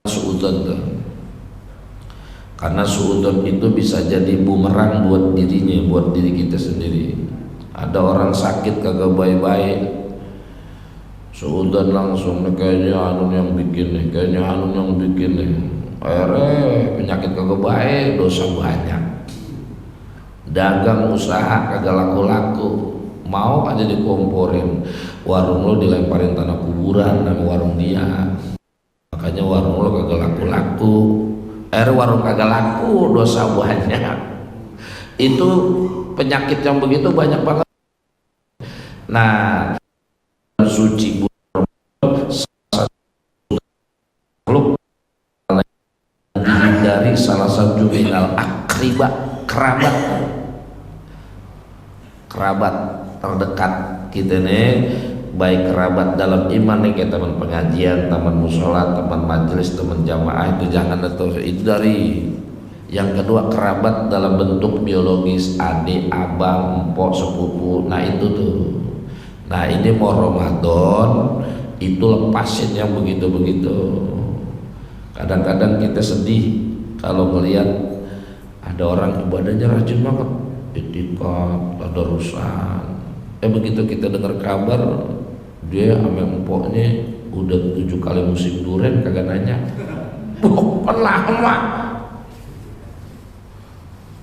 suudzon tuh. Karena suudzon itu bisa jadi bumerang buat dirinya, buat diri kita sendiri. Ada orang sakit kagak baik-baik, suudzon langsung nih, kayaknya anu yang bikin nih, kayaknya anu yang bikin nih. Akhirnya penyakit kagak baik, dosa banyak. Dagang usaha kagak laku-laku, mau aja dikomporin. Warung lo dilemparin tanah kuburan sama warung dia. Makanya warung lo kagak laku-laku. Warung kagak laku, dosa banyak. Itu penyakit yang begitu banyak banget. Nah, suci dari salah satu minal akriba, kerabat terdekat kita nih, baik kerabat dalam iman nih, kayak teman pengajian, teman musola, teman majelis, teman jamaah, itu jangan itu dari. Yang kedua, kerabat dalam bentuk biologis, adik, abang, empok, sepupu. Nah itu tuh. Nah ini mau Ramadan, itu lepasin yang begitu-begitu. Kadang-kadang kita sedih kalau melihat Ada orang ibadahnya rajin banget, itikaf, tadarusan. Begitu kita dengar kabar dia sama empoknya udah 7 kali musim durian, kagak nanya. Kan lama.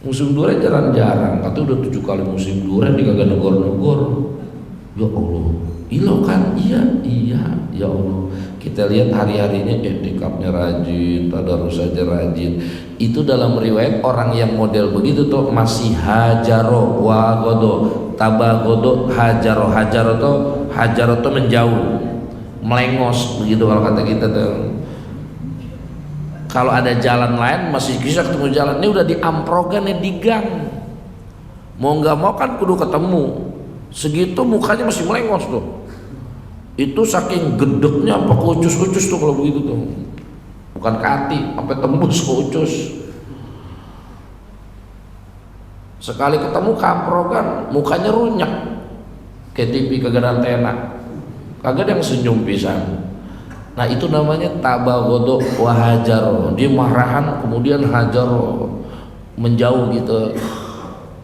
Musim durian jarang-jarang, katanya udah 7 kali musim durian dia kagak negor-negor. Ya Allah, ilau kan? Iya, ya Allah. Kita lihat hari-harinya itikafnya rajin, tadarus aja rajin. Itu dalam riwayat orang yang model begitu tuh masih hajaro wa godo, tabagodo hajaro. Hajaro tuh menjauh, melengos begitu kalau kata kita tuh. Kalau ada jalan lain masih bisa ketemu jalan, ini udah diamprogan nih di gang. Mau nggak mau kan kudu ketemu. Segitu mukanya masih melengos tuh. Itu saking gedeknya apa ke ucus-ucus tuh kalau begitu tuh. Bukan ke hati, sampai tembus ke ucus. Sekali ketemu kamprogan, mukanya runyak. Kayak TV kagak ada antena. Kagak ada yang senyum pisan. Nah itu namanya tabagodo wa hajaro. Dia marahan kemudian hajaro, menjauh gitu.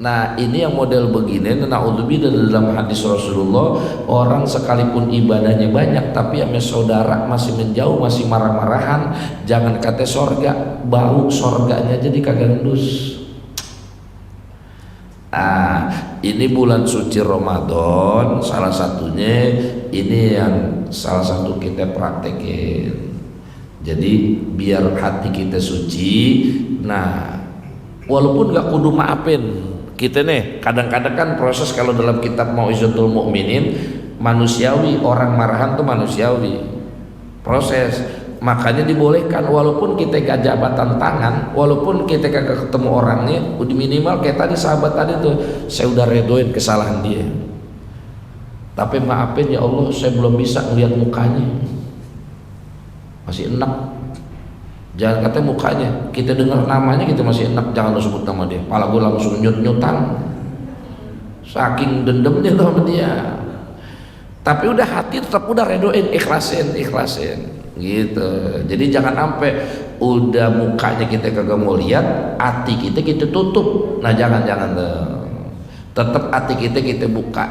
Nah ini yang model begini, na'udzubillah, dalam hadis Rasulullah, orang sekalipun ibadahnya banyak tapi sama saudara masih menjauh, masih marah-marahan, jangan kata sorga, bau sorganya jadi kagak ngendus. Ini bulan suci Ramadan, salah satunya ini yang salah satu kita praktekin. Jadi biar hati kita suci. Nah walaupun gak kudu maafin kita nih, kadang-kadang kan proses kalau dalam kitab Mau'izatul Mu'minin manusiawi, orang marahan tuh manusiawi proses, makanya dibolehkan walaupun kita gak jabatan tangan, walaupun kita kagak ketemu orangnya, udah minimal kayak tadi sahabat tadi tuh, saya udah redoin kesalahan dia, tapi maafin ya Allah, saya belum bisa ngeliat mukanya, masih enak. Jangan katanya mukanya, kita dengar namanya kita masih enak, jangan lo sebut nama dia. Pala gue langsung nyut-nyutan, saking dendamnya sama dia. Tapi udah hati tetap udah redoin, ikhlasin gitu. Jadi jangan sampai udah mukanya kita kagak mau lihat, hati kita tutup. Nah jangan tuh. Tetap hati kita buka.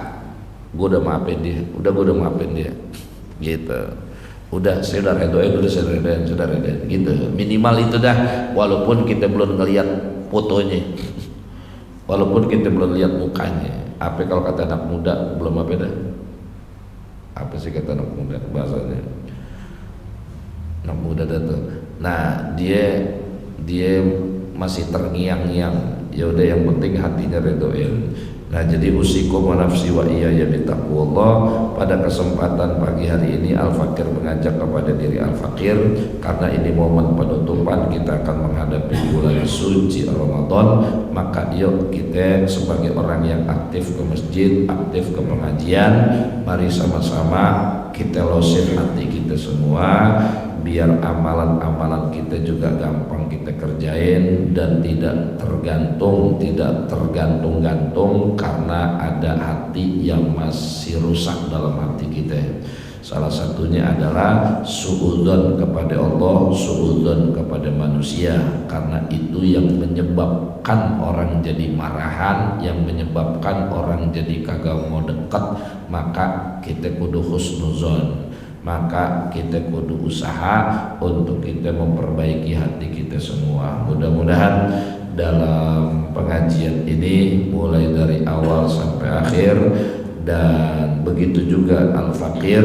Gue udah maafin dia, gitu. Udah saya udah redoin, sudah redoin gitu. Minimal itu dah, walaupun kita belum ngelihat fotonya, walaupun kita belum lihat mukanya. Apa kalau kata anak muda belum apa dah? Apa sih kata anak muda bahasanya? Anak muda datang. Nah dia masih terngiang-ngiang. Ya udah yang penting hatinya redoin. Nah jadi usikum wa nafsi wa iyaya bitaqwallah. Pada kesempatan pagi hari ini Al-Fakir mengajak kepada diri Al-Fakir, karena ini momen penutupan kita akan menghadapi bulan suci Ramadan, maka yuk kita sebagai orang yang aktif ke masjid, aktif ke pengajian, mari sama-sama kita losin hati kita semua, biar amalan-amalan kita juga gampang kita kerjain dan tidak tergantung-gantung karena ada hati yang masih rusak dalam hati kita. Salah satunya adalah suudzon kepada Allah, suudzon kepada manusia, karena itu yang menyebabkan orang jadi marahan, yang menyebabkan orang jadi kagak mau dekat. Maka kita kudu husnuzon, maka kita kudu usaha untuk kita memperbaiki hati kita semua. Mudah-mudahan dalam pengajian ini mulai dari awal sampai akhir, dan begitu juga Al-Fakir,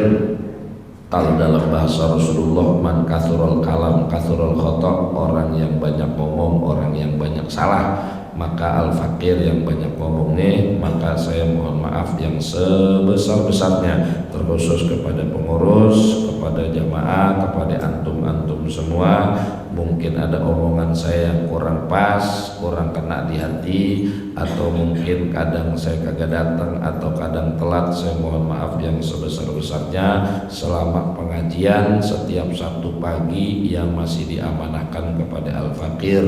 kalau dalam bahasa Rasulullah, man kathural kalam kathurul khata, orang yang banyak ngomong, orang yang banyak salah. Maka Al-Fakir yang banyak ngomongnya, maka saya mohon maaf yang sebesar-besarnya, terkhusus kepada pengurus, kepada jamaah, kepada antum-antum semua. Mungkin ada omongan saya yang kurang pas, kurang kena di hati, atau mungkin kadang saya kagak datang atau kadang telat, saya mohon maaf yang sebesar-besarnya. Selama pengajian setiap Sabtu pagi yang masih diamanahkan kepada Al-Fakir,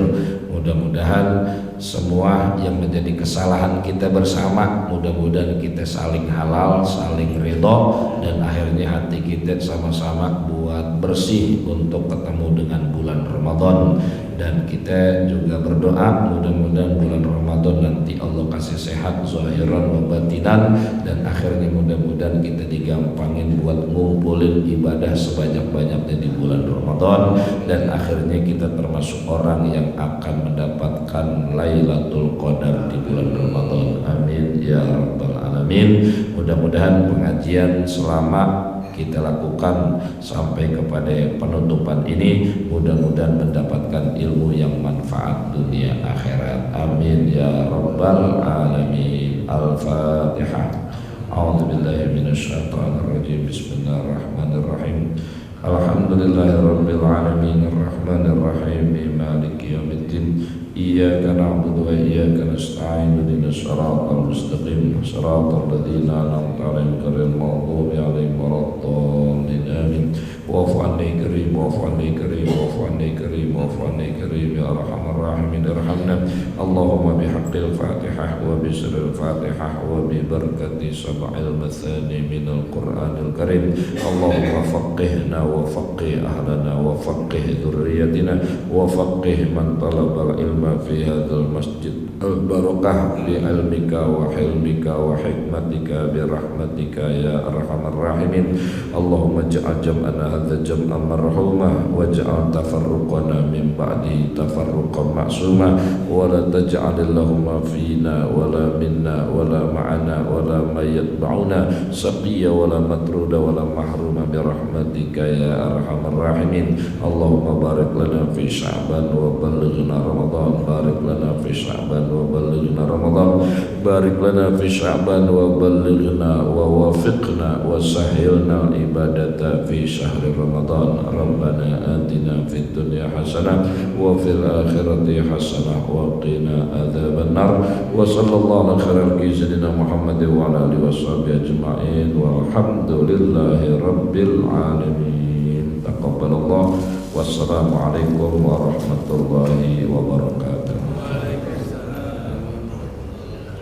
mudah-mudahan semua yang menjadi kesalahan kita bersama, mudah-mudahan kita saling halal, saling ridho, dan akhirnya hati kita sama-sama buat buat bersih untuk ketemu dengan bulan Ramadan. Dan kita juga berdoa mudah-mudahan bulan Ramadan nanti Allah kasih sehat zahiran wa batinan, dan akhirnya mudah-mudahan kita digampangin buat ngumpulin ibadah sebanyak-banyaknya di bulan Ramadan, dan akhirnya kita termasuk orang yang akan mendapatkan Lailatul Qadar di bulan Ramadan. Amin ya rabbal alamin. Mudah-mudahan pengajian selama kita lakukan sampai kepada penutupan ini mudah-mudahan mendapatkan ilmu yang manfaat dunia akhirat. Amin ya rabbal alamin. Al-Fatihah. A'udzubillahi minasyaitonir rajim. Bismillahirrahmanirrahim. Alhamdulillahirabbil alamin arrahmanir rahim maliki yaumiddin. Iyyaka na'budu wa iyyaka nasta'in ihdinas siratal mustaqim siratal ladzina an'amta 'alaihim ghairil maghdubi 'alaihim waladdallin amin. Wa'fu 'anni karim wa'fu 'anni karim wa'fu 'anni karim wa'fu 'anni karim ya arhamar rahimin irhamna. Allahumma bihaqqil Fatihah wa bi sirril Fatihah wa bi barakati sab'il mathani minal Qur'anil Karim. Allahumma faqqihna wa faqqih ahlana wa faqqih dzurriyyatina wa faqqih man talabal ilma fi hadzal masjid al-barakah bi ilmika wa hilmika wa hikmatika bi rahmatika ya arhamar rahimin. Allahumma ja'al jam'ana hadza jam'an marhumah waj'al tafarruqana min ba'di tafarruqan ma'suma wa la taj'al lahumma fina wa la minna wa la ma'ana wa la mayyatba'una saqiyya wa la matruda wa la mahruma bi rahmatika ya arhamar rahimin. Allahumma barik lana fi Sya'ban wa ballighna Ramadan. Barik lana fi Sya'ban wa ballighna Ramadan. Barik lana fi Sya'ban wa ballighna wa wafiqna wa sahhilna al-ibadata fi syahri Ramadan. Rabbana atina fid dunya hasanah wa fil akhirati hasanah wa qina adzaban nar. Wa sallallahu ala khairil sayyidina Muhammad wa ala alihi washabihi ajma'in walhamdulillahi rabbil alamin. Taqabbalallah. Wassalamualaikum warahmatullahi wabarakatuh.